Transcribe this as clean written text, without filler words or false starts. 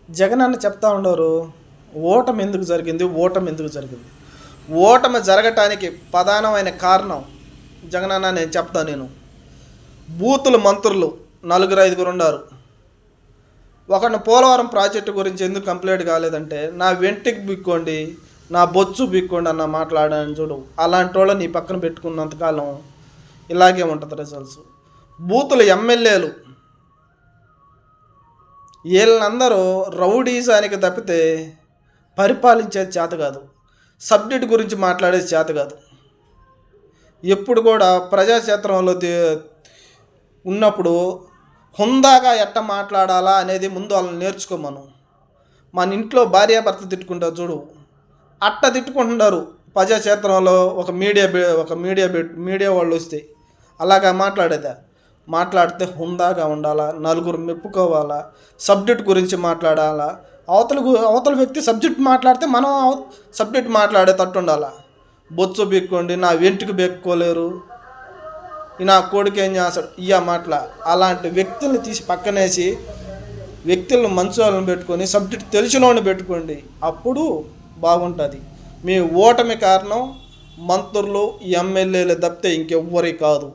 జగన్ అన్న చెప్తా ఉండరు, ఓటమి ఎందుకు జరిగింది, ఓటమి ఎందుకు జరిగింది. ఓటమి జరగటానికి ప్రధానమైన కారణం జగన్ అన్న నేను చెప్తాను. బూతులు మంత్రులు 4-5 ఉన్నారు. ఒకరిని పోలవరం ప్రాజెక్టు గురించి ఎందుకు కంప్లైంట్ కాలేదంటే, నా వెంటికి బిక్కోండి, నా బొచ్చు బిక్కోండి అన్న మాట్లాడాను చూడు. అలాంటి వాళ్ళు నీ పక్కన పెట్టుకున్నంతకాలం ఇలాగే ఉంటుంది రిజల్ట్స్. బూతులు ఎమ్మెల్యేలు వీళ్ళందరూ రౌడీజానికి తప్పితే పరిపాలించేది చేత కాదు, సబ్జెక్ట్ గురించి మాట్లాడేది చేత కాదు. ఎప్పుడు కూడా ప్రజాక్షేత్రంలో ఉన్నప్పుడు హుందాగా ఎట్ట మాట్లాడాలా అనేది ముందు వాళ్ళని నేర్చుకోమను. మన ఇంట్లో భార్యాభర్త తిట్టుకుంటారు చూడు, అట్ట తిట్టుకుంటున్నారు ప్రజాక్షేత్రంలో. ఒక మీడియా వాళ్ళు వస్తే అలాగా మాట్లాడితే హుందాగా ఉండాలా, నలుగురు మెప్పుకోవాలా, సబ్జెక్ట్ గురించి మాట్లాడాలా. అవతల వ్యక్తి సబ్జెక్ట్ మాట్లాడితే మనం సబ్జెక్ట్ మాట్లాడేటట్టు ఉండాలా. బొచ్చు బీక్కోండి, నా వెంటికి బెక్కోలేరు, నా కొడుకు ఏం చేస్తాడు మాటల. అలాంటి వ్యక్తుల్ని తీసి పక్కనేసి వ్యక్తులను మంచి వాళ్ళని పెట్టుకొని సబ్జెక్ట్ తెలిసిన వాళ్ళని పెట్టుకోండి, అప్పుడు బాగుంటుంది. మీ ఓటమి కారణం మంత్రులు ఎమ్మెల్యేలు తప్పితే ఇంకెవ్వరి కాదు.